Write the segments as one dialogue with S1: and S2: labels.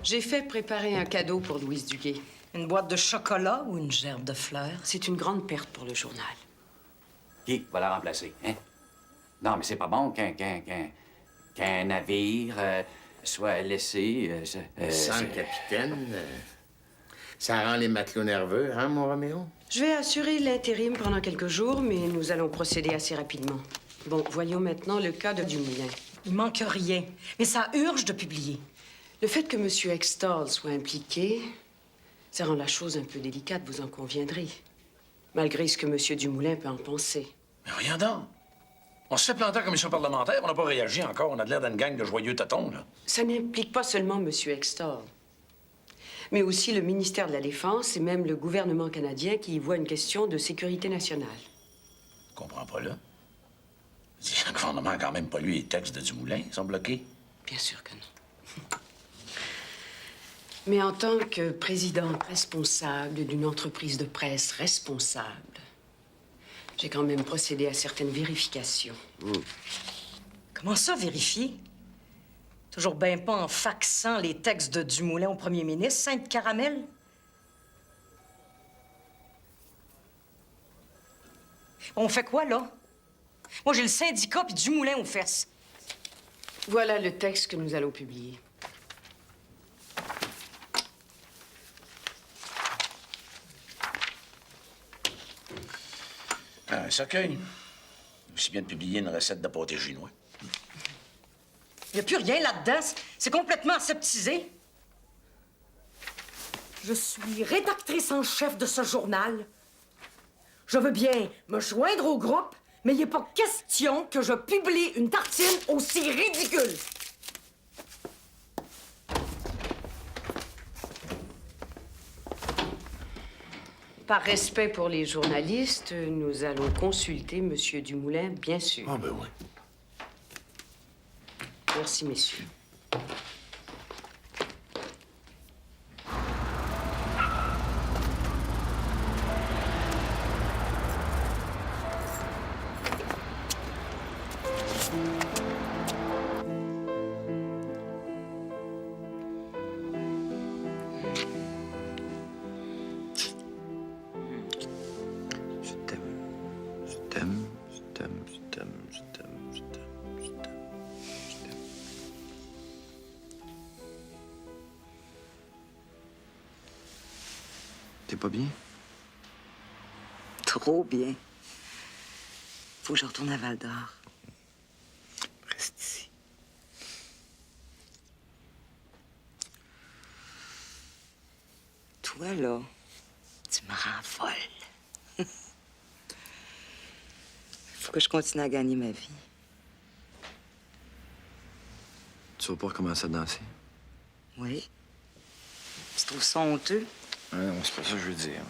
S1: J'ai fait préparer un cadeau pour Louise Duguay.
S2: Une boîte de chocolat ou une gerbe de fleurs?
S1: C'est une grande perte pour le journal.
S3: Qui va la remplacer, hein? Non, mais c'est pas bon qu'un navire soit laissé...
S4: Sans le capitaine, ça rend les matelots nerveux, hein, mon Roméo?
S1: Je vais assurer l'intérim pendant quelques jours, mais nous allons procéder assez rapidement. Bon, voyons maintenant le cas de Dumoulin.
S2: Il manque rien, mais ça urge de publier.
S1: Le fait que M. Extol soit impliqué, ça rend la chose un peu délicate, vous en conviendrez. Malgré ce que M. Dumoulin peut en penser.
S5: Mais rien donc. On se fait planter en commission parlementaire, on n'a pas réagi encore. On a de l'air d'une gang de joyeux tatons, là.
S1: Ça n'implique pas seulement M. Extol, mais aussi le ministère de la Défense et même le gouvernement canadien qui y voit une question de sécurité nationale.
S5: Je comprends pas, là. Le gouvernement a quand même pas lu les textes de Dumoulin. Ils sont bloqués.
S1: Bien sûr que non. Mais en tant que présidente responsable d'une entreprise de presse responsable, j'ai quand même procédé à certaines vérifications.
S2: Comment ça, vérifier? Toujours bien pas en faxant les textes de Dumoulin au premier ministre, Sainte-Caramel? On fait quoi, là? Moi, j'ai le syndicat puis Dumoulin aux fesses.
S1: Voilà le texte que nous allons publier.
S5: Un cercueil. Aussi bien de publier une recette de pâté chinois.
S2: Il n'y a plus rien là-dedans. C'est complètement aseptisé. Je suis rédactrice en chef de ce journal. Je veux bien me joindre au groupe, mais il n'est pas question que je publie une tartine aussi ridicule.
S1: Par respect pour les journalistes, nous allons consulter M. Dumoulin, bien sûr.
S5: Ah, ben oui.
S1: Merci, messieurs.
S6: T'es pas bien?
S7: Trop bien. Faut que je retourne à Val-d'Or.
S6: Reste ici.
S7: Toi, là, tu me rends folle. Faut que je continue à gagner ma vie.
S6: Tu vas pas recommencer à danser?
S7: Oui. Tu trouves ça honteux?
S6: Ah non, c'est pas ça que je veux dire.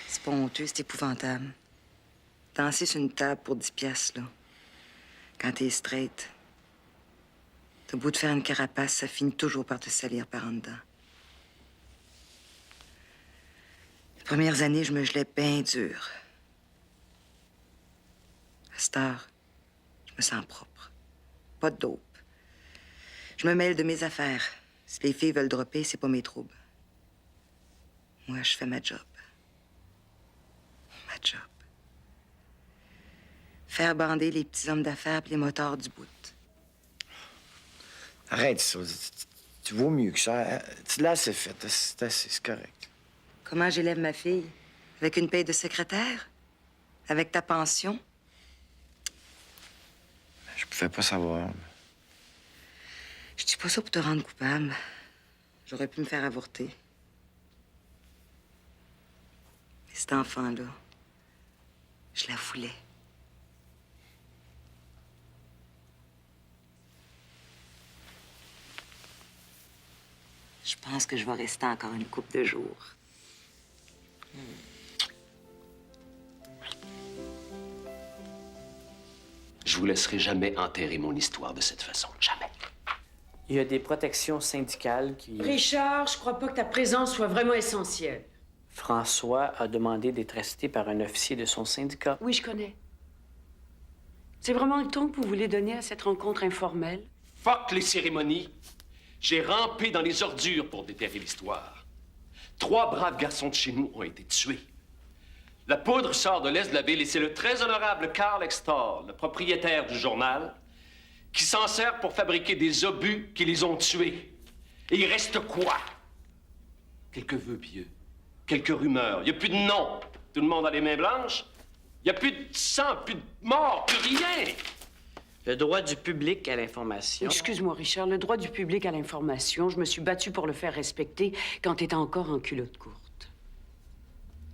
S7: C'est pas honteux, c'est épouvantable. Danser sur une table pour 10 piastres, là. Quand t'es straight. T'as beau te faire une carapace, ça finit toujours par te salir par en dedans. Les premières années, je me gelais bien dur. À cette heure, je me sens propre. Pas de dope. Je me mêle de mes affaires. Si les filles veulent dropper, c'est pas mes troubles. Moi, je fais ma job. Ma job. Faire bander les petits hommes d'affaires et les motards du bout.
S6: Arrête ça. Tu vaux mieux que ça. Là, c'est fait. C'est assez, c'est correct.
S7: Comment j'élève ma fille? Avec une paye de secrétaire? Avec ta pension?
S6: Je pouvais pas savoir.
S7: Je dis pas ça pour te rendre coupable. J'aurais pu me faire avorter. Mais cet enfant-là, je la voulais. Je pense que je vais rester encore une couple de jours.
S8: Je vous laisserai jamais enterrer mon histoire de cette façon. Jamais.
S9: Il y a des protections syndicales qui...
S1: Richard, je crois pas que ta présence soit vraiment essentielle.
S9: François a demandé d'être assisté par un officier de son syndicat.
S1: Oui, je connais. C'est vraiment le ton que vous voulez donner à cette rencontre informelle?
S8: Fuck les cérémonies. J'ai rampé dans les ordures pour déterrer l'histoire. 3 braves garçons de chez nous ont été tués. La poudre sort de l'est de la ville et c'est le très honorable Carl Extor, le propriétaire du journal, qui s'en sert pour fabriquer des obus qui les ont tués. Et il reste quoi? Quelques vœux pieux, quelques rumeurs. Il n'y a plus de nom. Tout le monde a les mains blanches. Il n'y a plus de sang, plus de mort, plus rien.
S9: Le droit du public à l'information.
S1: Excuse-moi, Richard, le droit du public à l'information, je me suis battue pour le faire respecter quand t'étais encore en culotte courte.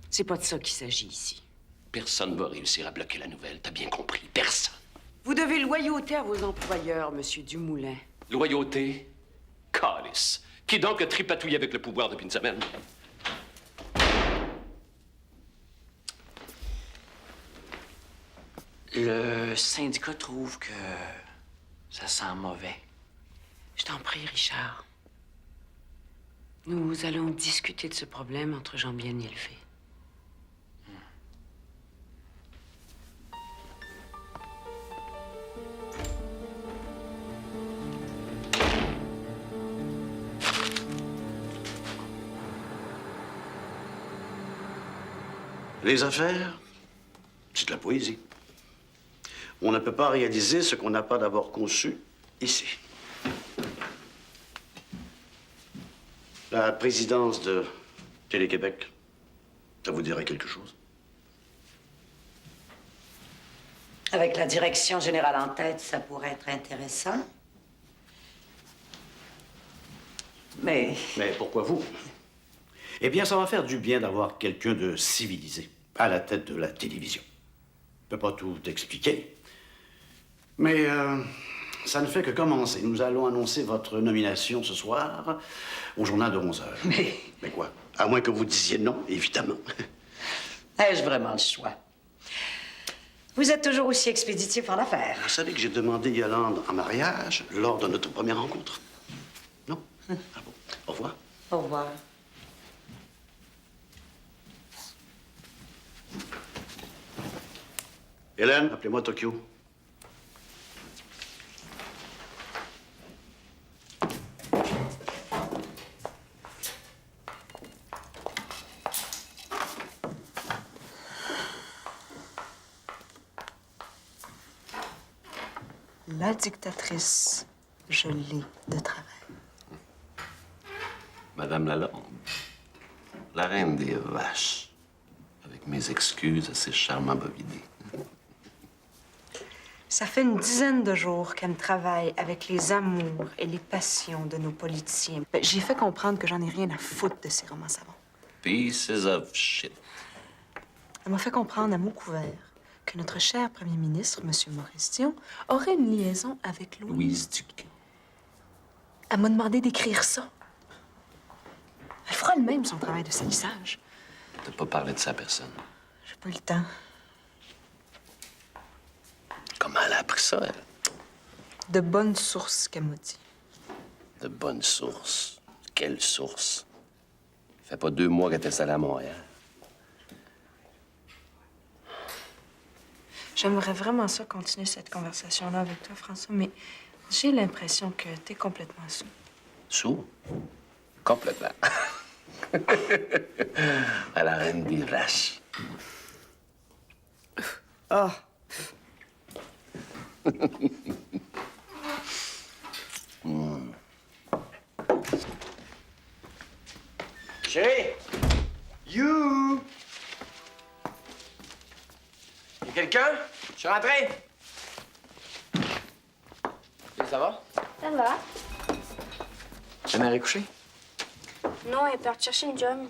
S1: C'est pas de ça qu'il s'agit ici.
S8: Personne ne va réussir à bloquer la nouvelle, t'as bien compris. Personne.
S1: Vous devez loyauté à vos employeurs, Monsieur Dumoulin.
S8: Loyauté? Calice. Qui donc a tripatouillé avec le pouvoir depuis une semaine?
S9: Le syndicat trouve que ça sent mauvais.
S1: Je t'en prie, Richard. Nous allons discuter de ce problème entre gens bien élevés.
S10: Les affaires, c'est de la poésie. On ne peut pas réaliser ce qu'on n'a pas d'abord conçu ici. La présidence de Télé-Québec, ça vous dirait quelque chose?
S11: Avec la direction générale en tête, ça pourrait être intéressant. Mais
S10: pourquoi vous? Eh bien, ça va faire du bien d'avoir quelqu'un de civilisé à la tête de la télévision. Je peux pas tout expliquer. Mais ça ne fait que commencer. Nous allons annoncer votre nomination ce soir au journal de 11 heures. Mais quoi? À moins que vous disiez non, évidemment.
S11: ai-je vraiment le choix? Vous êtes toujours aussi expéditif en affaires.
S10: Vous savez que j'ai demandé Yolande en mariage lors de notre première rencontre? Non? Ah bon. Au revoir.
S11: Au revoir.
S10: Hélène, appelez-moi Tokyo.
S7: La dictatrice, je l'ai de travers.
S8: Madame Lalonde, la reine des vaches. Avec mes excuses à ces charmants bovidés.
S7: Ça fait une dizaine de jours qu'elle me travaille avec les amours et les passions de nos politiciens. J'ai fait comprendre que j'en ai rien à foutre de ces romans savants.
S8: Pieces of shit.
S7: Elle m'a fait comprendre à mots couverts que notre cher premier ministre, M. Maurice Dion, aurait une liaison avec
S8: Louise Duquet.
S7: Elle m'a demandé d'écrire ça. Elle fera elle-même son travail de salissage.
S8: T'as pas parlé de ça à personne.
S7: J'ai pas eu le temps.
S8: Comment elle a appris ça, elle?
S7: De bonnes sources qu'elle m'a dit.
S8: De bonnes sources. Quelle source? Ça fait pas 2 mois qu'elle est installée à Montréal.
S7: J'aimerais vraiment ça continuer cette conversation-là avec toi, François, mais j'ai l'impression que t'es complètement sous.
S8: Sous? Complètement. À la reine des vaches.
S7: Oh.
S10: Chérie! You! Y a quelqu'un? Je suis rentré. Ça va?
S12: Ça va.
S6: Ta mère est couchée?
S12: Non, elle part chercher une job.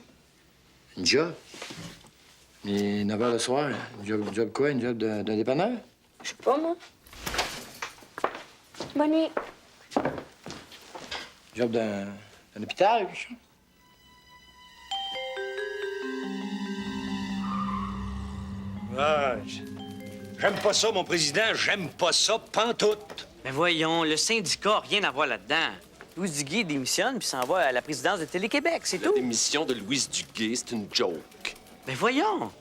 S6: Une job? Mais 9 h le soir, une job quoi? Une job d'un dépanneur?
S12: Je sais pas, moi. Bonne nuit.
S6: Job d'un hôpital, quelque chose?
S13: Ah, j'aime pas ça, mon président. J'aime pas ça, pantoute.
S9: Mais voyons, le syndicat, rien à voir là-dedans. Louise Duguay démissionne puis s'en va à la présidence de Télé-Québec, c'est tout.
S8: La démission de Louise Duguay, c'est une joke.
S9: Mais voyons.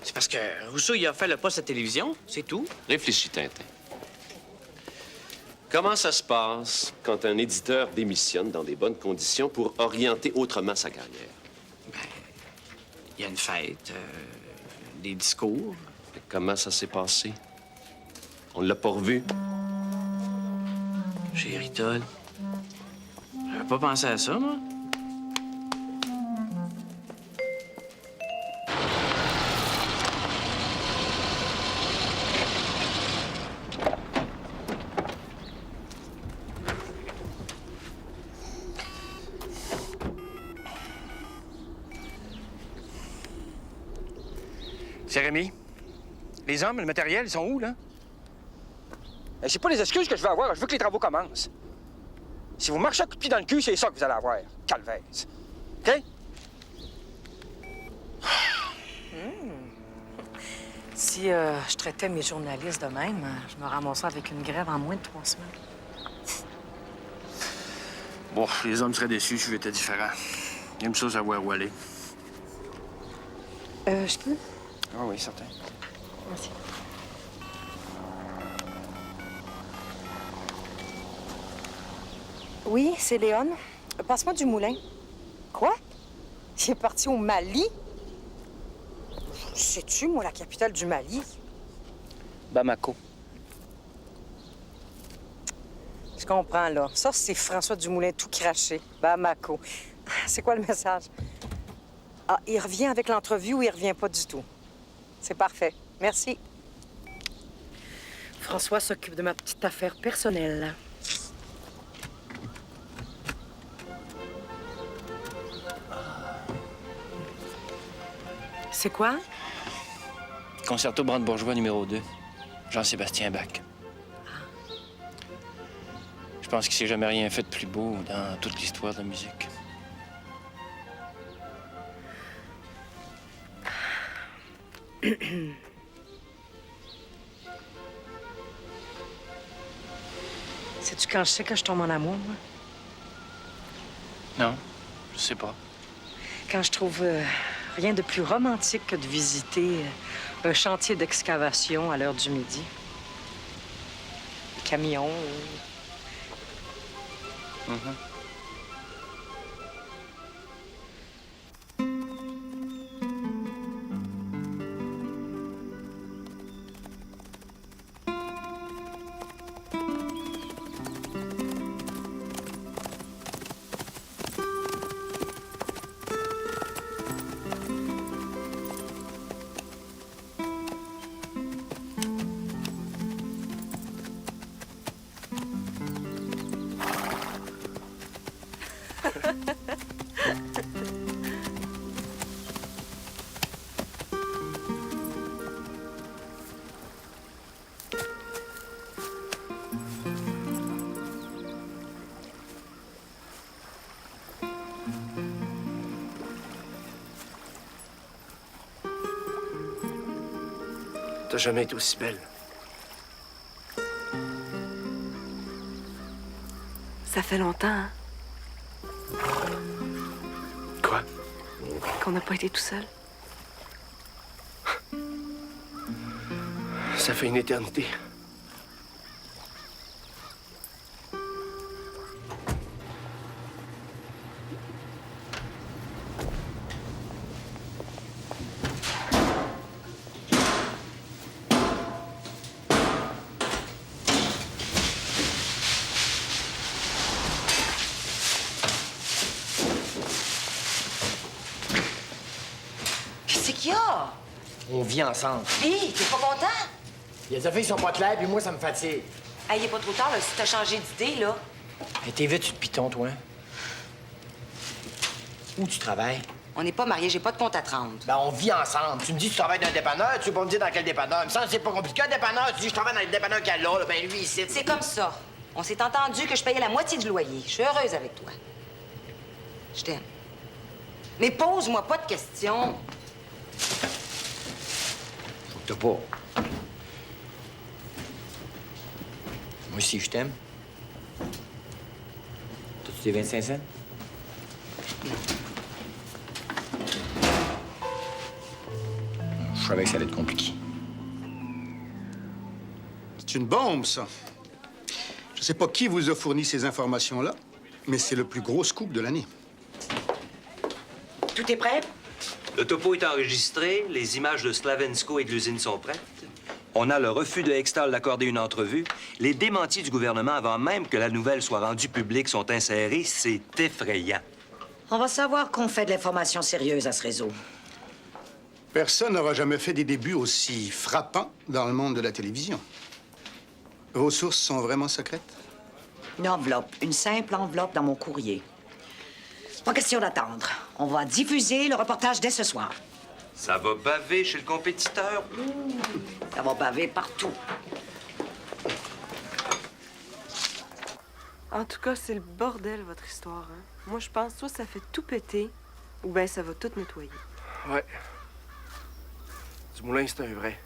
S9: C'est parce que Rousseau, il a fait le poste à la télévision, c'est tout.
S8: Réfléchis, Tintin. Comment ça se passe quand un éditeur démissionne dans des bonnes conditions pour orienter autrement sa carrière?
S9: Il y a une fête, des discours.
S8: Et comment ça s'est passé? On l'a pas revu?
S9: Chez Ritol. J'avais pas pensé à ça, moi.
S14: C'est Rémi. Les hommes, le matériel, ils sont où, là? C'est pas les excuses que je veux avoir. Je veux que les travaux commencent. Si vous marchez à coups de pied dans le cul, c'est ça que vous allez avoir. Calvaise. OK?
S2: Si je traitais mes journalistes de même, je me ramasserais avec une grève en moins de 3 semaines.
S14: Bon, les hommes seraient déçus si j'étais différent. Ils aiment ça savoir où aller.
S2: Je peux?
S14: Ah oui, certain.
S2: Merci. Oui, c'est Léon. Passe-moi du moulin. Quoi? Il est parti au Mali? Sais-tu, moi, la capitale du Mali?
S14: Bamako.
S2: Je comprends, là. Ça, c'est François Dumoulin tout craché. Bamako. C'est quoi le message? Ah, il revient avec l'entrevue ou il revient pas du tout? C'est parfait. Merci. François s'occupe de ma petite affaire personnelle. C'est quoi?
S14: Concerto brandebourgeois numéro 2. Jean-Sébastien Bach. Je pense qu'il s'est jamais rien fait de plus beau dans toute l'histoire de la musique.
S2: Sais-tu quand je sais que je tombe en amour, moi?
S14: Non, je sais pas.
S2: Quand je trouve rien de plus romantique que de visiter un chantier d'excavation à l'heure du midi. Camion.
S14: T'as jamais été aussi belle.
S15: Ça fait longtemps, hein?
S14: Quoi?
S15: Qu'on n'a pas été tout seul.
S14: Ça fait une éternité.
S7: Qu'est-ce qu'il y a?
S6: On vit ensemble.
S7: Hé, t'es pas content?
S6: Les affaires sont pas claires, puis moi, ça me fatigue.
S7: Hey, il est pas trop tard, là, si t'as changé d'idée, là.
S6: Hey, t'es vite, tu te piton, toi. Où tu travailles?
S7: On n'est pas mariés, j'ai pas de compte à 30.
S6: Ben, on vit ensemble. Tu me dis que tu travailles dans un dépanneur, tu veux pas me dire dans quel dépanneur. Il me semble que c'est pas compliqué, un dépanneur. Tu dis que je travaille dans le dépanneur qu'elle a, là. Ben, lui, ici.
S7: C'est comme ça. On s'est entendu que je payais la moitié du loyer. Je suis heureuse avec toi. Je t'aime. Mais pose-moi pas de questions.
S6: Faut que t'as pas. Moi aussi, je t'aime. T'as-tu tes 25 cents? Je savais que ça allait être compliqué.
S10: C'est une bombe, ça. Je
S16: Je sais pas qui vous a fourni ces informations-là, mais c'est le plus gros scoop de l'année.
S11: Tout est prêt?
S17: Le topo est enregistré, les images de Slavensko et de l'usine sont prêtes. On a le refus de Hextall d'accorder une entrevue. Les démentis du gouvernement avant même que la nouvelle soit rendue publique sont insérés. C'est effrayant.
S11: On va savoir qu'on fait de l'information sérieuse à ce réseau.
S16: Personne n'aura jamais fait des débuts aussi frappants dans le monde de la télévision. Vos sources sont vraiment secrètes?
S11: Une enveloppe, une simple enveloppe dans mon courrier. Pas question d'attendre. On va diffuser le reportage dès ce soir.
S17: Ça va baver chez le compétiteur.
S11: Ça va baver partout.
S15: En tout cas, c'est le bordel, votre histoire. Hein? Moi, je pense soit ça fait tout péter, ou bien ça va tout nettoyer.
S8: Ouais. Dumoulin, c'est un vrai.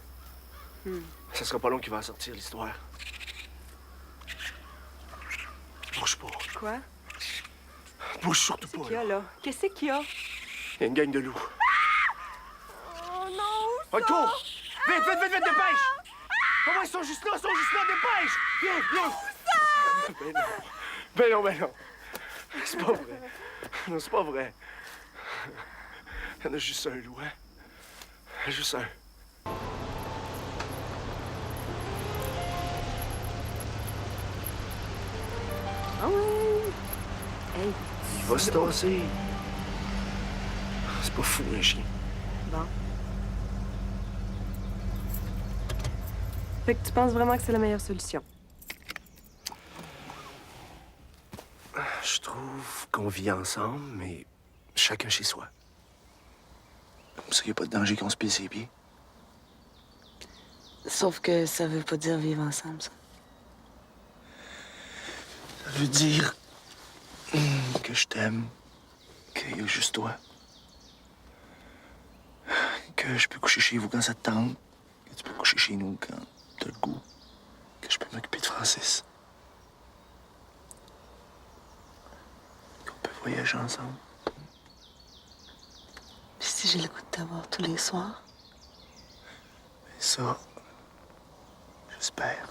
S8: Ça sera pas long qu'il va en sortir, l'histoire. Bouge pas.
S15: Quoi?
S8: Bouge surtout
S15: Qu'est-ce
S8: pas,
S15: qu'il y a, là? Qu'est-ce qu'il y a?
S8: Il y a une gang de loups.
S15: Oh non!
S8: Ouais, cours! Vite, vite, vite, vite, dépêche! Comment ils sont juste là, dépêche! Viens, viens! Ben non. C'est pas vrai. Non, c'est pas vrai. Il y en a juste un loup, hein? Juste un.
S15: Ah ouais! Hey!
S8: Il va se tasser. C'est pas fou, un chien.
S15: Bon. Fait que tu penses vraiment que c'est la meilleure solution?
S8: Je trouve qu'on vit ensemble, mais chacun chez soi. Comme ça, il n'y a pas de danger qu'on se pile ses pieds.
S15: Sauf que ça veut pas dire vivre ensemble, ça.
S8: Ça veut dire que je t'aime, qu'il y a juste toi. Que je peux coucher chez vous quand ça te tente, que tu peux coucher chez nous quand t'as le goût, que je peux m'occuper de Francis. Qu'on peut voyager ensemble.
S15: Puis si j'ai le goût de t'avoir tous les soirs?
S8: Et ça, j'espère.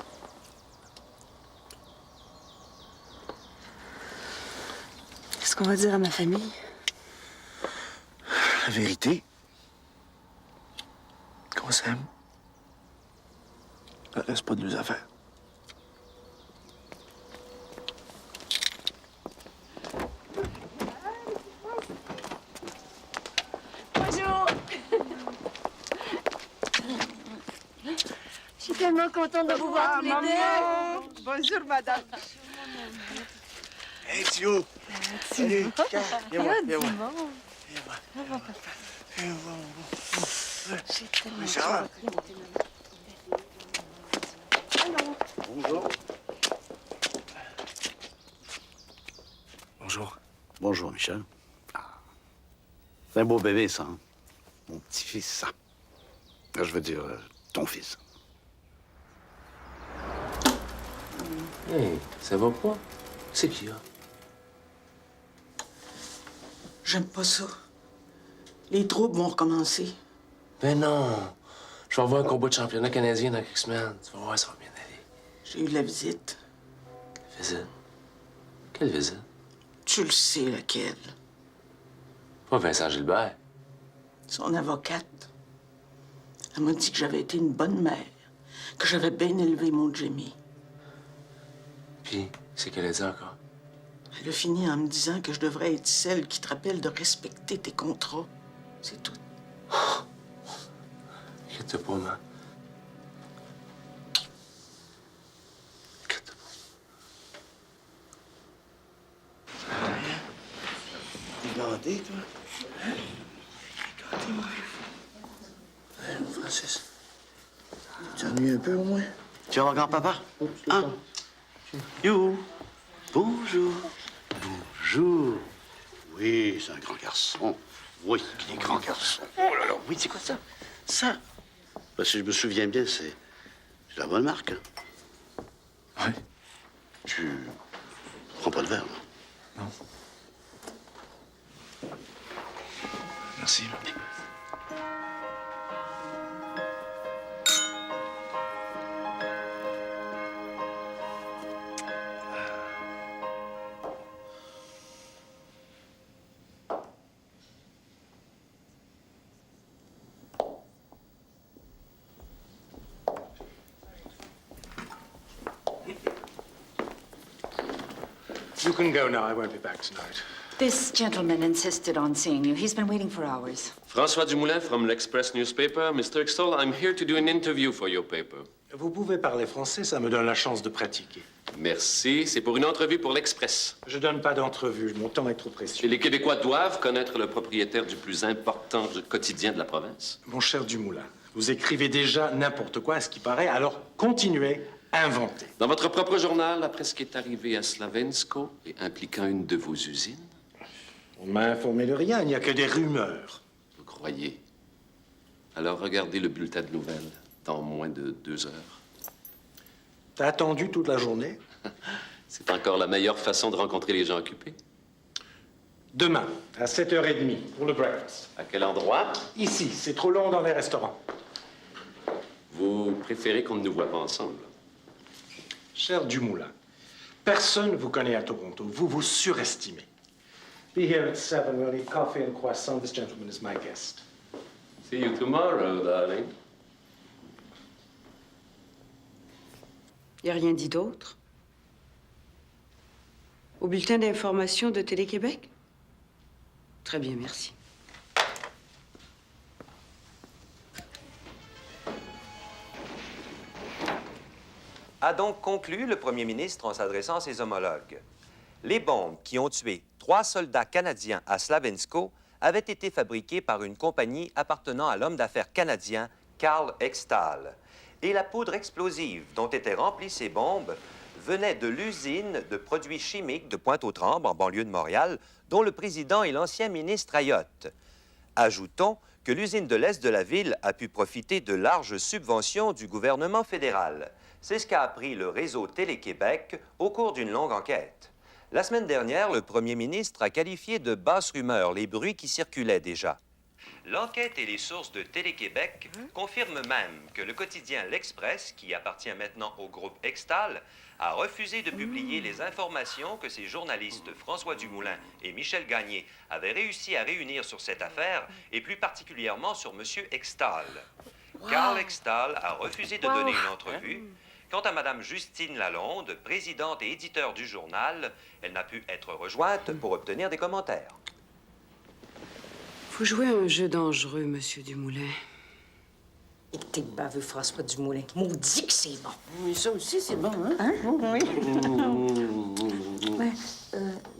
S15: Qu'est-ce qu'on va dire à ma famille?
S8: La vérité, qu'on s'aime. Ça laisse pas de leurs affaires.
S12: Bonjour. Je suis tellement contente de vous voir tous les deux.
S18: Bonjour, madame.
S8: Hey, Thio! Salut! Viens-moi, viens-moi.
S12: J'ai tellement
S8: Ça va?
S10: Bonjour.
S8: Bonjour.
S10: Bonjour, Michel. Ah. C'est un beau bébé, ça. Hein? Mon petit-fils, ça. Je veux dire, ton fils.
S19: Hey, ça va pas? C'est qui, là?
S18: J'aime pas ça. Les troubles vont recommencer.
S19: Ben non. Je vais avoir un combat de championnat canadien dans quelques semaines. Tu vas voir, ça va bien aller.
S18: J'ai eu de la visite.
S19: Visite? Quelle visite?
S18: Tu le sais, laquelle.
S19: Pas Vincent Gilbert.
S18: Son avocate. Elle m'a dit que j'avais été une bonne mère, que j'avais bien élevé mon Jimmy.
S19: Puis, c'est qu'elle a dit encore?
S18: Elle a fini en me disant que je devrais être celle qui te rappelle de respecter tes contrats. C'est tout.
S19: Inquiète-toi pas, man.
S8: T'es gâté, toi? Hein? Gâté, moi. Hein, Francis? Tu ennuies un peu, au moins?
S10: Tu vas voir grand-papa? Hein? You. Bonjour. Bonjour. Oui, c'est un grand garçon. Oui, il est grand garçon. Oh là là, oui, c'est quoi ça? Ça? Ben, si je me souviens bien, c'est la bonne marque. Hein?
S8: Oui.
S10: Tu prends pas le verre, là?
S8: Non. Merci.
S16: You can go now. I won't be back tonight.
S11: This gentleman insisted on seeing you. He's been waiting for hours.
S8: François Dumoulin from l'Express newspaper. Mr. Extol, I'm here to do an interview for your paper.
S19: Vous pouvez parler français, ça me donne la chance de pratiquer.
S8: Merci. C'est pour une entrevue pour l'Express.
S19: Je donne pas d'entrevue, mon temps est trop précieux.
S8: Et les Québécois doivent connaître le propriétaire du plus important quotidien de la province.
S19: Mon cher Dumoulin, vous écrivez déjà n'importe quoi à ce qui paraît, alors continuez, inventez.
S8: Dans votre propre journal, la presse qui est arrivée à Slavensko et impliquant une de vos usines.
S19: On ne m'a informé de rien, il n'y a que des rumeurs.
S8: Vous croyez? Alors regardez le bulletin de nouvelles dans moins de 2 heures.
S19: T'as attendu toute la journée?
S8: C'est encore la meilleure façon de rencontrer les gens occupés.
S19: Demain, à 7h30, pour le breakfast.
S8: À quel endroit?
S19: Ici, c'est trop long dans les restaurants.
S8: Vous préférez qu'on ne nous voit pas ensemble?
S19: Cher Dumoulin, personne ne vous connaît à Toronto. Vous vous surestimez. Be here at 7. We'll eat coffee and croissant. This gentleman is my guest.
S8: See you tomorrow, darling.
S1: Il n'y a rien dit d'autre? Au bulletin d'information de Télé-Québec? Très bien, merci.
S17: A donc conclu le premier ministre en s'adressant à ses homologues. Les bombes qui ont tué 3 soldats canadiens à Slavensko avaient été fabriquées par une compagnie appartenant à l'homme d'affaires canadien Carl Extall. Et la poudre explosive dont étaient remplies ces bombes venait de l'usine de produits chimiques de Pointe-aux-Trembles, en banlieue de Montréal, dont le président est l'ancien ministre Ayotte. Ajoutons que l'usine de l'Est de la ville a pu profiter de larges subventions du gouvernement fédéral. C'est ce qu'a appris le réseau Télé-Québec au cours d'une longue enquête. La semaine dernière, le premier ministre a qualifié de basses rumeurs les bruits qui circulaient déjà. L'enquête et les sources de Télé-Québec confirment même que le quotidien L'Express, qui appartient maintenant au groupe Extall, a refusé de publier les informations que ses journalistes François Dumoulin et Michel Gagné avaient réussi à réunir sur cette affaire, et plus particulièrement sur M. Extall. Carl Extall a refusé de donner une entrevue. Quant à Mme Justine Lalonde, présidente et éditeur du journal, elle n'a pu être rejointe pour obtenir des commentaires.
S1: Faut jouer à un jeu dangereux, Monsieur Dumoulin.
S2: Et t'es baveux, François Dumoulin. Maudit que c'est bon.
S18: Oui, ça aussi, c'est bon, hein?
S2: Hein? Oui. Ouais,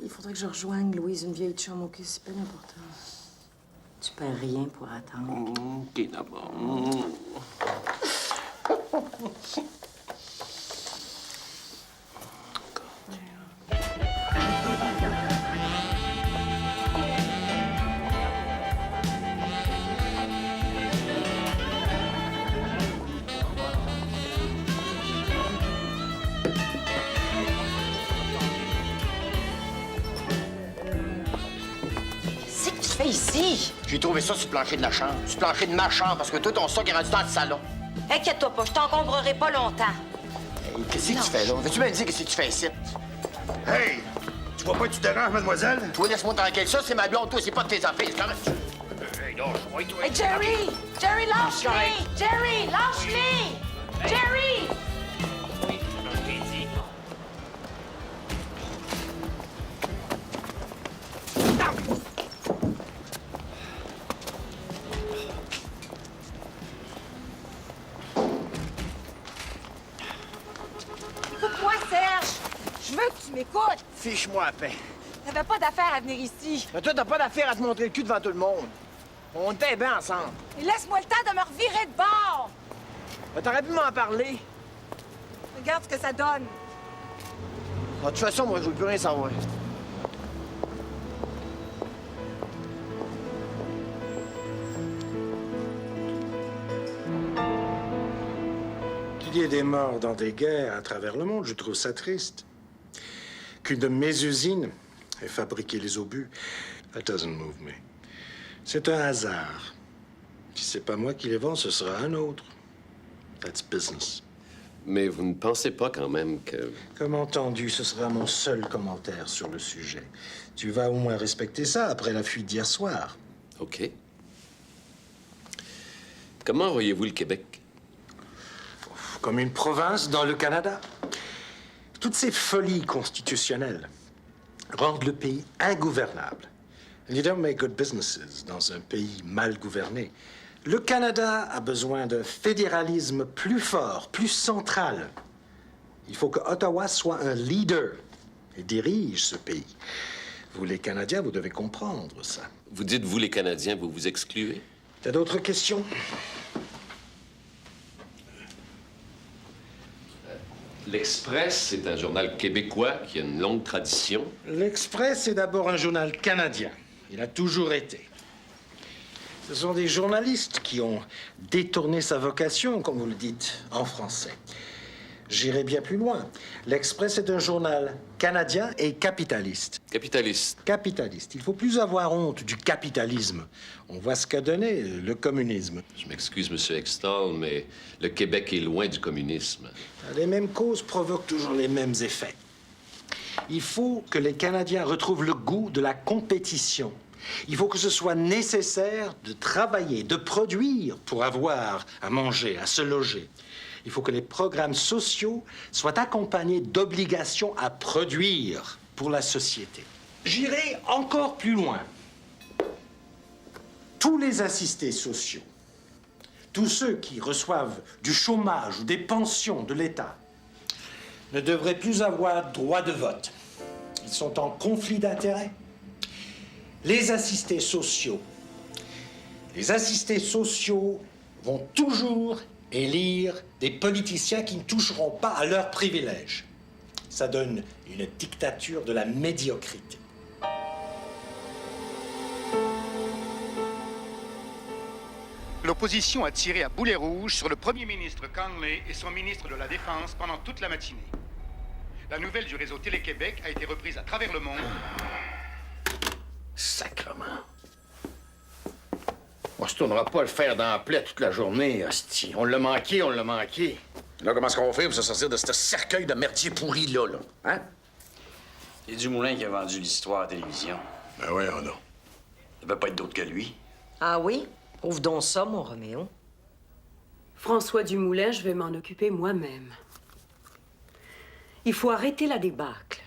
S2: il faudrait que je rejoigne Louise, une vieille chum, OK? C'est pas important. Tu perds rien pour attendre.
S8: OK, d'abord.
S2: Qu'est-ce que tu fais ici?
S6: J'ai trouvé ça sur le plancher de la chambre. Sur le plancher de ma chambre, parce que tout ton stock est rendu dans le salon.
S2: Inquiète-toi pas, je t'encombrerai pas longtemps.
S6: Hey, qu'est-ce que tu fais là? Veux-tu me dire qu'est-ce que tu fais ici? Hey! Tu vois pas que tu déranges, mademoiselle? Toi, laisse-moi tranquille. Ça, c'est ma blonde. Toi, c'est pas de tes affaires. C'est correct. Hey, lâche-moi, toi.
S12: Hey, Jerry! Jerry, lâche-les! Jerry, lâche-les! Jerry!
S20: Écoute-moi, Serge! Je veux que tu m'écoutes!
S6: Fiche-moi à paix.
S20: T'avais pas d'affaire à venir ici.
S6: Mais toi, t'as pas d'affaire à te montrer le cul devant tout le monde. On était bien ensemble.
S20: Et laisse-moi le temps de me revirer de bord!
S6: Mais t'aurais pu m'en parler.
S20: Regarde ce que ça donne.
S6: De toute façon, moi, je veux plus rien savoir.
S19: Qu'il y ait des morts dans des guerres à travers le monde, je trouve ça triste. Qu'une de mes usines ait fabriqué les obus, that doesn't move me. C'est un hasard. Si c'est pas moi qui les vends, ce sera un autre. That's business.
S8: Mais vous ne pensez pas quand même que...
S19: Comme entendu, ce sera mon seul commentaire sur le sujet. Tu vas au moins respecter ça après la fuite d'hier soir.
S8: OK. Comment voyez-vous le Québec?
S19: Comme une province dans le Canada. Toutes ces folies constitutionnelles, rendent le pays ingouvernable. And you don't make good businesses dans un pays mal gouverné. Le Canada a besoin d'un fédéralisme plus fort, plus central. Il faut que Ottawa soit un leader et dirige ce pays. Vous, les Canadiens, vous devez comprendre ça.
S8: Vous dites, vous, les Canadiens, vous vous excluez?
S19: T'as d'autres questions?
S8: L'Express, c'est un journal québécois qui a une longue tradition.
S19: L'Express est d'abord un journal canadien. Il a toujours été. Ce sont des journalistes qui ont détourné sa vocation, comme vous le dites, en français. J'irai bien plus loin. L'Express est un journal canadien et capitaliste.
S8: Capitaliste.
S19: Capitaliste. Il faut plus avoir honte du capitalisme. On voit ce qu'a donné le communisme.
S8: Je m'excuse, M. Extall, mais le Québec est loin du communisme.
S19: Les mêmes causes provoquent toujours les mêmes effets. Il faut que les Canadiens retrouvent le goût de la compétition. Il faut que ce soit nécessaire de travailler, de produire pour avoir à manger, à se loger. Il faut que les programmes sociaux soient accompagnés d'obligations à produire pour la société. J'irai encore plus loin. Tous les assistés sociaux, tous ceux qui reçoivent du chômage ou des pensions de l'État, ne devraient plus avoir droit de vote. Ils sont en conflit d'intérêts. Les assistés sociaux vont toujours élire des politiciens qui ne toucheront pas à leurs privilèges. Ça donne une dictature de la médiocrité.
S16: L'opposition a tiré à boulet rouge sur le premier ministre Conley et son ministre de la Défense pendant toute la matinée. La nouvelle du réseau Télé-Québec a été reprise à travers le monde.
S6: Sacrement. On se tournera pas le fer dans la plaie toute la journée, hostie. On l'a manqué. Là, comment est-ce qu'on fait pour se sortir de ce cercueil de merdier pourri-là, là? Hein?
S10: C'est Dumoulin qui a vendu l'histoire à la télévision.
S6: Ben voyons donc.
S10: Ça peut pas être d'autre que lui.
S2: Ah oui? Prouve donc ça, mon Roméo.
S1: François Dumoulin, je vais m'en occuper moi-même. Il faut arrêter la débâcle.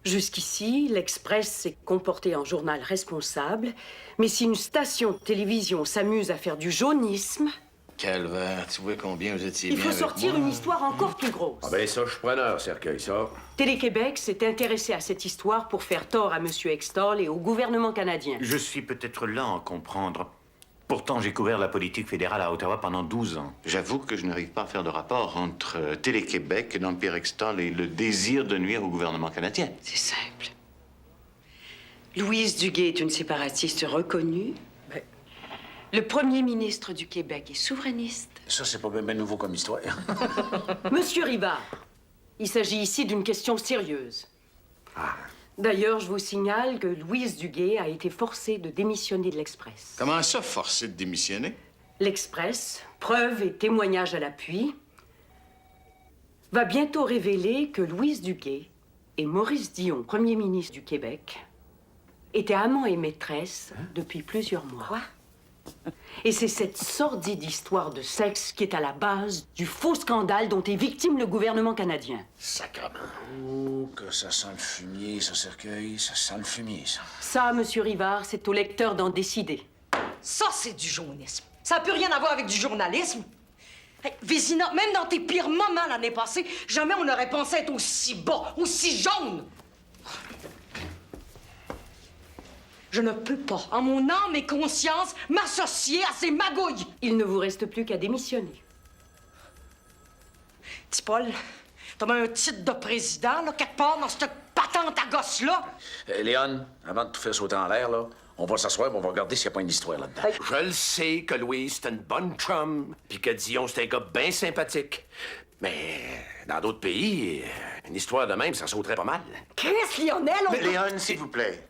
S1: Jusqu'ici, l'Express s'est comporté en journal responsable, mais si une station de télévision s'amuse à faire du jaunisme...
S6: Calvaire, tu vois combien vous étiez
S1: Il
S6: bien
S1: faut
S6: avec
S1: sortir
S6: moi.
S1: une histoire encore plus grosse.
S6: Ah ben ça, je suis preneur, cercueil, ça.
S1: Télé-Québec s'est intéressé à cette histoire pour faire tort à M. Extall et au gouvernement canadien.
S10: Je suis peut-être lent à comprendre. Pourtant, j'ai couvert la politique fédérale à Ottawa pendant 12 ans.
S21: J'avoue que je n'arrive pas à faire de rapport entre Télé-Québec, l'Empire Extall et le désir de nuire au gouvernement canadien.
S1: C'est simple. Louise Duguay est une séparatiste reconnue. Le premier ministre du Québec est souverainiste.
S6: Ça, c'est pas bien nouveau comme histoire.
S1: Monsieur Rivard, il s'agit ici d'une question sérieuse. D'ailleurs, je vous signale que Louise Duguay a été forcée de démissionner de l'Express.
S21: Comment ça, forcé de démissionner?
S1: L'Express, preuve et témoignage à l'appui, va bientôt révéler que Louise Duguay et Maurice Dion, premier ministre du Québec, étaient amants et maîtresses depuis plusieurs mois. Quoi? Et c'est cette sordide histoire de sexe qui est à la base du faux scandale dont est victime le gouvernement canadien.
S6: Sacrement. Oh, que ça sent le fumier, ce cercueil. Ça sent le fumier, ça.
S1: Ça, Monsieur Rivard, c'est au lecteur d'en décider.
S2: Ça, c'est du jaunisme. Ça n'a plus rien à voir avec du journalisme. Hey, Vézina, même dans tes pires moments l'année passée, jamais on n'aurait pensé être aussi bas, aussi jaune. Je ne peux pas, en mon âme et conscience, m'associer à ces magouilles.
S1: Il ne vous reste plus qu'à démissionner.
S2: Petit Paul, t'as même un titre de président, là, quelque part dans cette patente à gosse-là.
S6: Léon, avant de tout faire sauter en l'air, là, on va s'asseoir et on va regarder s'il n'y a pas une histoire là-dedans. Je le sais que Louise, c'est une bonne chum, puis que Dion, c'est un gars bien sympathique. Mais dans d'autres pays, une histoire de même, ça sauterait pas mal.
S2: Chris, Lionel, on...
S21: Mais Léon, s'il vous plaît.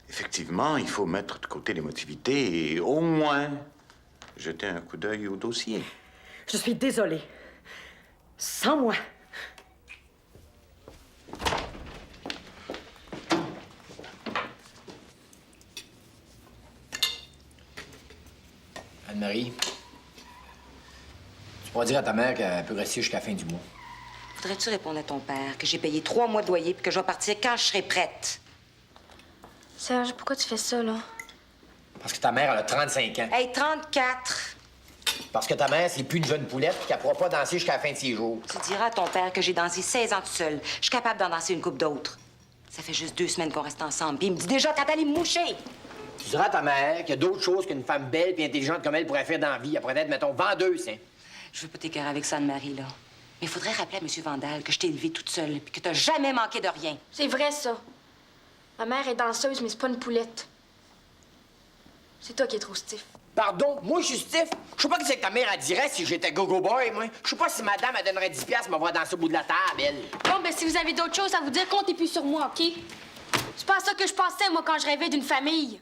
S21: Effectivement, il faut mettre de côté l'émotivité et au moins jeter un coup d'œil au dossier.
S2: Je suis désolée. Sans moi.
S22: Anne-Marie, tu pourras dire à ta mère qu'elle peut rester jusqu'à la fin du mois.
S7: Voudrais-tu répondre à ton père que j'ai payé 3 mois de loyer puis que je vais partir quand je serai prête?
S3: Serge, pourquoi tu fais ça, là?
S22: Parce que ta mère, elle a 35 ans.
S7: Hey, 34!
S22: Parce que ta mère, c'est plus une jeune poulette puis qu'elle pourra pas danser jusqu'à la fin de ses jours.
S7: Tu diras à ton père que j'ai dansé 16 ans toute seule. Je suis capable d'en danser une couple d'autres. Ça fait juste 2 semaines qu'on reste ensemble. Puis il me dit déjà quand allez me moucher.
S22: Tu diras à ta mère qu'il y a d'autres choses qu'une femme belle et intelligente comme elle pourrait faire dans la vie. Elle pourrait être, mettons, vendeuse, hein.
S7: Je veux pas t'écœurer avec ça, Anne-Marie, là. Mais il faudrait rappeler à M. Vandal que je t'ai élevée toute seule puis que t'as jamais manqué de rien.
S3: C'est vrai, ça. Ma mère est danseuse, mais c'est pas une poulette. C'est toi qui es trop stiff.
S22: Pardon? Moi, je suis stiff? Je sais pas ce que ta mère, elle dirait si j'étais go-go boy, moi. Je sais pas si madame, elle donnerait 10$ pour me voir danser au bout de la table, elle.
S3: Bon, ben si vous avez d'autres choses à vous dire, comptez plus sur moi, OK? C'est pas à ça que je pensais, moi, quand je rêvais d'une famille.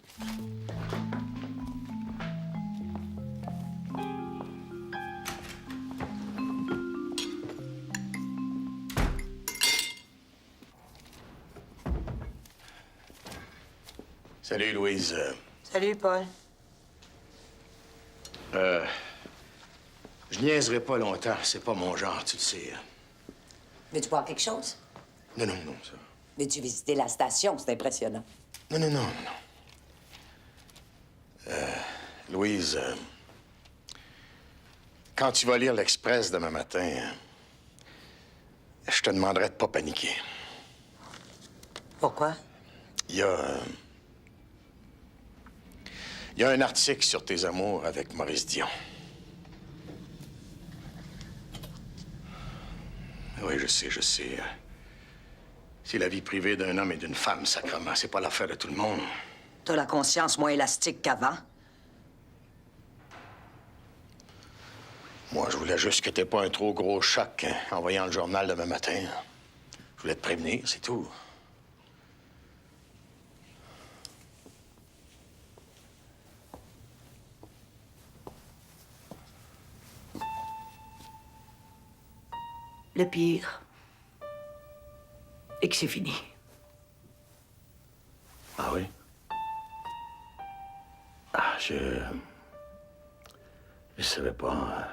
S19: Salut, Louise.
S11: Salut, Paul.
S19: Je niaiserai pas longtemps. C'est pas mon genre, tu le sais.
S11: Veux-tu boire quelque chose?
S19: Non, ça.
S11: Veux-tu visiter la station? C'est impressionnant.
S19: Non. Louise, quand tu vas lire l'Express demain matin, je te demanderai de pas paniquer.
S11: Pourquoi?
S19: Il y a un article sur tes amours avec Maurice Dion. Oui, je sais. C'est la vie privée d'un homme et d'une femme, sacrement. C'est pas l'affaire de tout le monde.
S11: T'as la conscience moins élastique qu'avant?
S19: Moi, je voulais juste que t'aies pas un trop gros choc hein, en voyant le journal demain matin. Je voulais te prévenir, c'est tout.
S18: Le pire est que c'est fini.
S19: Ah oui? Ah, je savais pas.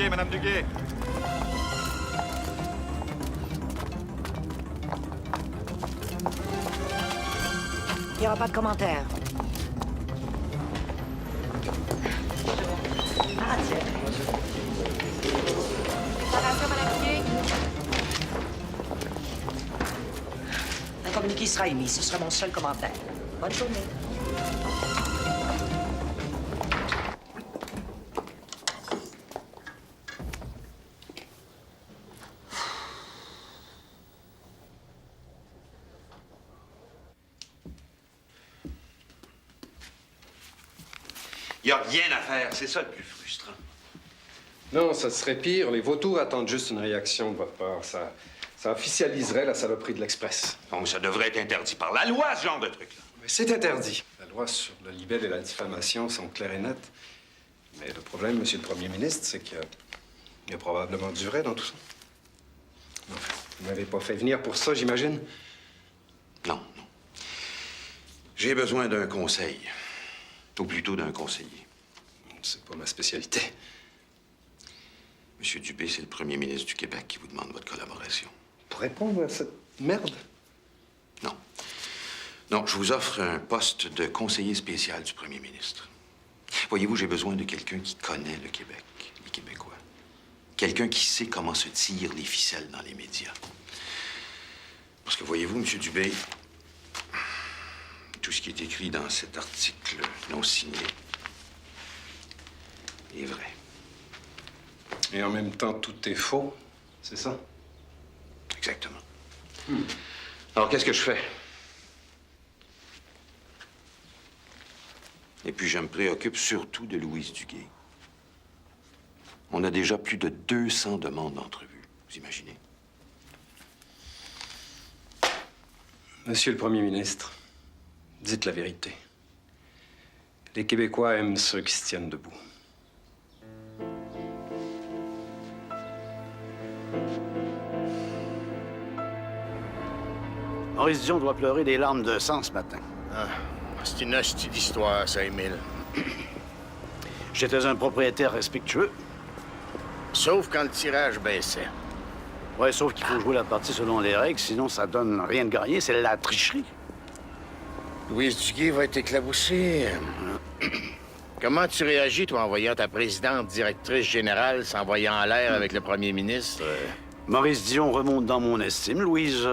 S23: Madame Duguay.
S11: Il n'y aura pas de commentaires. Ah, tiens.
S7: Préparation, Madame Duguay.
S11: Un communiqué sera émis. Ce sera mon seul commentaire. Bonne journée.
S17: Il n'y a rien à faire, c'est ça le plus frustrant.
S24: Non, ça serait pire. Les vautours attendent juste une réaction de votre part. Ça officialiserait la saloperie de l'Express.
S17: Donc, ça devrait être interdit par la loi, ce genre de truc-là.
S24: Mais c'est interdit. La loi sur le libelle et la diffamation sont claires et nettes. Mais le problème, Monsieur le Premier ministre, c'est qu'il y a probablement du vrai dans tout ça. Enfin, vous m'avez pas fait venir pour ça, j'imagine?
S17: Non. J'ai besoin d'un conseil. Ou plutôt d'un conseiller.
S24: C'est pas ma spécialité.
S17: Monsieur Dubé, c'est le premier ministre du Québec qui vous demande votre collaboration.
S24: Pour répondre à cette merde?
S17: Non, je vous offre un poste de conseiller spécial du premier ministre. Voyez-vous, j'ai besoin de quelqu'un qui connaît le Québec, les Québécois. Quelqu'un qui sait comment se tirent les ficelles dans les médias. Parce que voyez-vous, Monsieur Dubé, tout ce qui est écrit dans cet article non signé est vrai.
S24: Et en même temps, tout est faux, c'est ça?
S17: Exactement. Alors, qu'est-ce que je fais? Et puis, je me préoccupe surtout de Louise Duguay. On a déjà plus de 200 demandes d'entrevue. Vous imaginez?
S24: Monsieur le Premier ministre, dites la vérité. Les Québécois aiment ceux qui se tiennent debout.
S10: Maurice Dion doit pleurer des larmes de sang ce matin.
S4: Ah, c'est une hostie d'histoire, ça, Émile.
S10: J'étais un propriétaire respectueux.
S4: Sauf quand le tirage baissait.
S10: Ouais, sauf qu'il faut jouer la partie selon les règles, sinon ça donne rien de gagné, c'est la tricherie.
S4: Louise Duguay va être éclaboussée. Comment tu réagis, toi, en voyant ta présidente directrice générale s'envoyer en l'air avec le premier ministre?
S10: Maurice Dion remonte dans mon estime. Louise,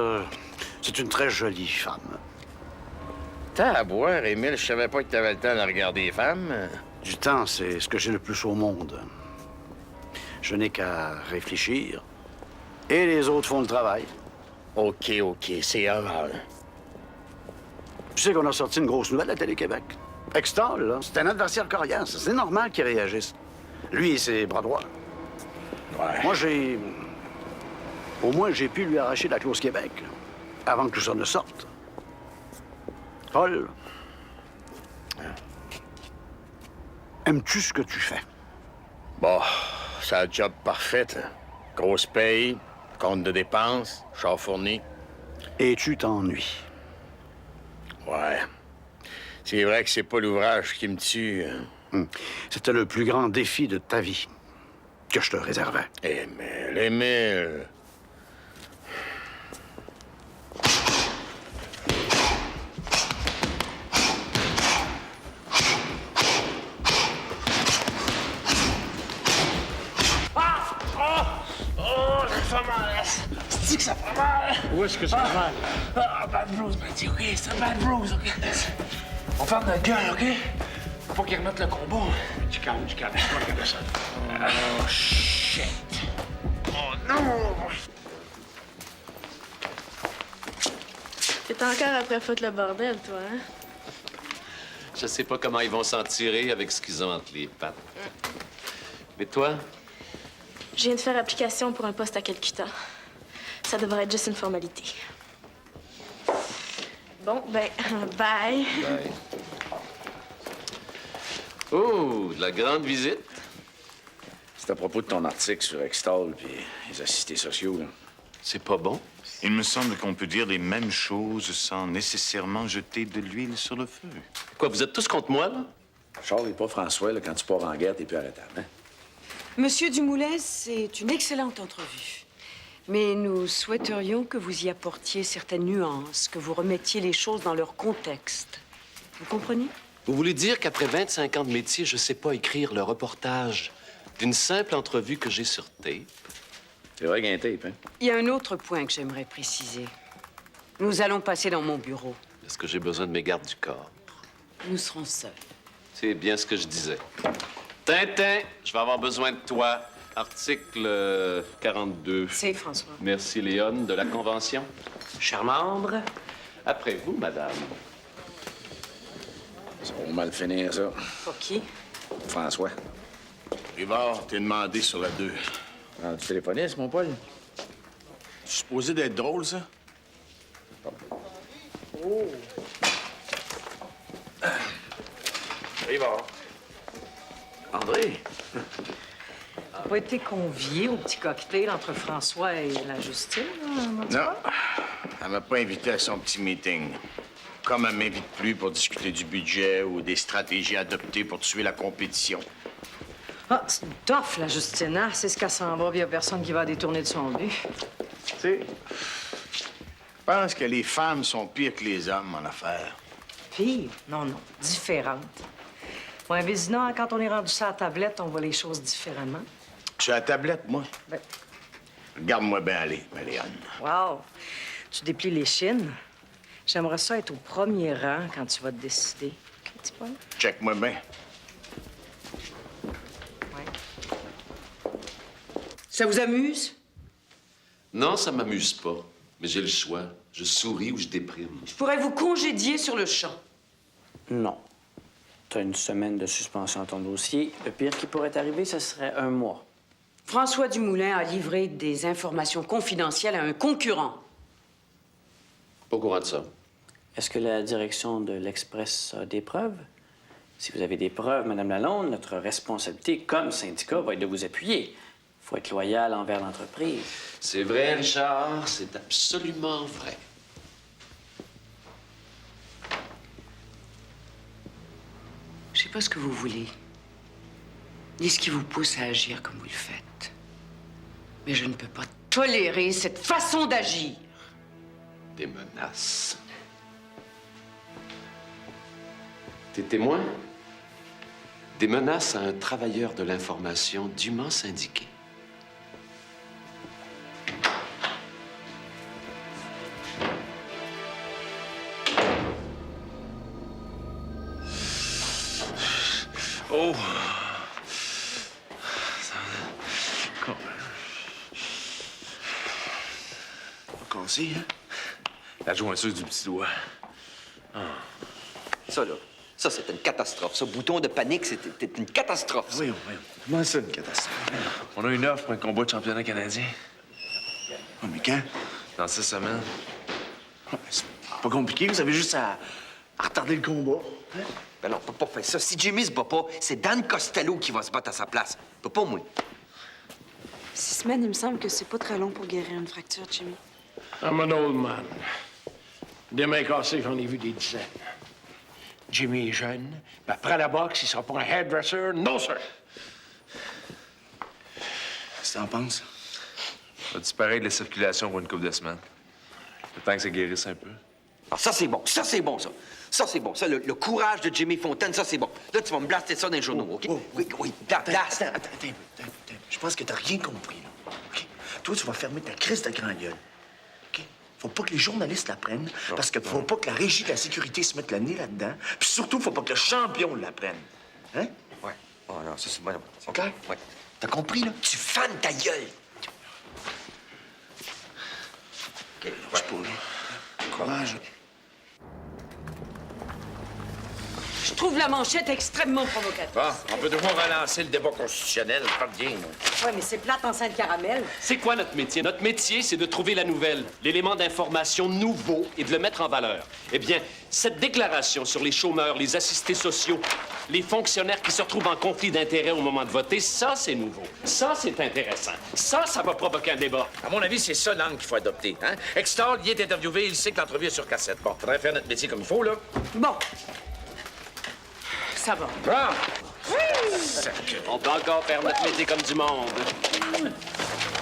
S10: c'est une très jolie femme.
S4: T'as à boire, Émile. Je savais pas que t'avais le temps de regarder les femmes.
S10: Du temps, c'est ce que j'ai le plus au monde. Je n'ai qu'à réfléchir. Et les autres font le travail.
S4: OK, c'est aval.
S10: Tu sais qu'on a sorti une grosse nouvelle à Télé-Québec. Hextall, là, c'est un adversaire coriace. C'est normal qu'il réagisse. Lui et ses bras droits.
S4: Ouais.
S10: Moi, au moins, j'ai pu lui arracher la clause Québec, avant que tout ça ne sorte. Paul, aimes-tu ce que tu fais?
S4: Bon, c'est un job parfait. Grosse paye, compte de dépenses, char fourni.
S10: Et tu t'ennuies?
S4: Ouais. C'est vrai que c'est pas l'ouvrage qui me tue.
S10: C'était le plus grand défi de ta vie que je te réservais.
S4: Émile.
S12: Ça fait mal. C'est que ça fait mal.
S10: Où est-ce que ça fait mal?
S12: Bad Blues m'a dit, OK? C'est un Bad Blues, OK? On ferme notre gueule, OK? Faut qu'ils remettent le combat.
S10: Tu calmes. Je vais regarder ça.
S12: Oh, shit. Oh, non!
S3: T'es encore après foutre le bordel, toi, hein?
S8: Je sais pas comment ils vont s'en tirer avec ce qu'ils ont entre les pattes. Mais toi?
S3: Je viens de faire application pour un poste à Calcutta. Ça devrait être juste une formalité. Bon, ben, bye.
S8: Bye. Oh, de la grande visite.
S6: C'est à propos de ton article sur Hextall puis les assistés sociaux, là.
S8: C'est pas bon?
S21: Il me semble qu'on peut dire les mêmes choses sans nécessairement jeter de l'huile sur le feu.
S8: Quoi, vous êtes tous contre moi, là?
S6: Charles et pas François, là, quand tu pars en guerre, t'es plus arrêtable, hein?
S1: Monsieur Dumoulin, c'est une excellente entrevue. Mais nous souhaiterions que vous y apportiez certaines nuances, que vous remettiez les choses dans leur contexte. Vous comprenez?
S8: Vous voulez dire qu'après 25 ans de métier, je sais pas écrire le reportage d'une simple entrevue que j'ai sur tape?
S6: C'est vrai qu'il y a un tape, hein?
S1: Il y a un autre point que j'aimerais préciser. Nous allons passer dans mon bureau.
S8: Est-ce que j'ai besoin de mes gardes du corps?
S1: Nous serons seuls.
S8: C'est bien ce que je disais. Tintin, je vais avoir besoin de toi. Article 42.
S1: C'est François.
S8: Merci, Léone, de la Convention. Cher membre, après vous, madame.
S6: Ça va mal finir, ça.
S1: Pour qui?
S6: François.
S4: Rivard, t'es demandé sur la 2.
S6: Ah, tu téléphoniste, mon Paul?
S4: C'est supposé d'être drôle, ça?
S1: Oh!
S4: Rivard.
S6: André?
S2: T'as pas été convié au petit cocktail entre François et la Justine, là?
S4: Non. Elle m'a pas invité à son petit meeting. Comme elle m'invite plus pour discuter du budget ou des stratégies adoptées pour tuer la compétition.
S2: Ah, c'est une toffe, la Justine, hein? C'est ce qu'elle s'en va, puis y a personne qui va détourner de son but.
S4: Tu sais, je pense que les femmes sont pires que les hommes en affaires.
S2: Pire? Non, différentes. Ouais, Vézina, quand on est rendu sur la tablette, on voit les choses différemment.
S4: Sur la tablette, moi?
S2: Ben...
S4: Regarde-moi bien aller, Marianne.
S2: Wow! Tu déplies les chines. J'aimerais ça être au premier rang quand tu vas te décider. OK, petit Paul?
S4: Check-moi bien.
S1: Ça vous amuse?
S8: Non, ça m'amuse pas. Mais j'ai le choix. Je souris ou je déprime.
S1: Je pourrais vous congédier sur le champ.
S9: Non. T'as une semaine de suspension à ton dossier. Le pire qui pourrait arriver, ce serait 1 mois.
S1: François Dumoulin a livré des informations confidentielles à un concurrent.
S8: Pas au courant de ça.
S9: Est-ce que la direction de l'Express a des preuves? Si vous avez des preuves, Madame Lalonde, notre responsabilité comme syndicat va être de vous appuyer. Il faut être loyal envers l'entreprise.
S8: C'est vrai, Richard, c'est absolument vrai.
S1: Je sais pas ce que vous voulez, ni ce qui vous pousse à agir comme vous le faites. Mais je ne peux pas tolérer cette façon d'agir.
S8: Des menaces. T'es témoin? Des menaces à un travailleur de l'information dûment syndiqué.
S12: Oh! Pas cassé, hein? La jointure du petit doigt. Ah.
S17: Ça, là, ça, c'était une catastrophe. Ce bouton de panique, c'était une catastrophe. ça.
S12: Voyons. Comment ça, une catastrophe? On a une offre pour un combat de championnat canadien. Oh, mais quand? Dans 6 semaines. C'est pas compliqué, vous avez juste à retarder le combat. Hein?
S17: Ben non, on peut pas faire ça. Si Jimmy se bat pas, c'est Dan Costello qui va se battre à sa place. Pas moi.
S15: 6 semaines, il me semble que c'est pas très long pour guérir une fracture, Jimmy.
S19: I'm an old man. Des mains cassées, j'en ai vu des dizaines. Jimmy est jeune, mais après la boxe, il sera pas un hairdresser. Non, sir!
S12: Qu'est-ce que t'en penses? Ça va disparaître de la circulation pour une couple de semaines. Le temps que ça guérisse un peu.
S17: Ah, ça, c'est bon. Ça, c'est bon, ça. Ça, c'est bon. Ça, le courage de Jimmy Fontaine, ça, c'est bon. Là, tu vas me blaster ça dans les journaux, OK? Oui, blast.
S12: Attends. Je pense que t'as rien compris, là. OK? Toi, tu vas fermer ta crise de grand gueule. OK? Faut pas que les journalistes l'apprennent, parce que faut pas que la régie de la sécurité se mette le nez là-dedans. Puis surtout, faut pas que le champion l'apprenne. Hein?
S17: Ouais. Oh non, ça, c'est bon.
S12: OK?
S17: Ouais.
S12: T'as compris, là?
S17: Tu fannes ta gueule.
S12: OK, lâche pas, là. Courage.
S1: Je trouve la manchette extrêmement provocatrice.
S6: Bon, on peut devoir relancer le débat constitutionnel. Pas bien, non?
S2: Oui, mais c'est plate en scène caramel.
S8: C'est quoi notre métier? Notre métier, c'est de trouver la nouvelle, l'élément d'information nouveau et de le mettre en valeur. Eh bien, cette déclaration sur les chômeurs, les assistés sociaux, les fonctionnaires qui se retrouvent en conflit d'intérêts au moment de voter, ça, c'est nouveau. Ça, c'est intéressant. Ça va provoquer un débat.
S6: À mon avis, c'est ça l'angle qu'il faut adopter. Hein? Extol, il est interviewé, il sait que l'entrevue est sur cassette. Bon, faudrait faire notre métier comme il faut, là.
S1: Bon. Ça va.
S6: Bon.
S8: On peut encore faire notre métier comme du monde.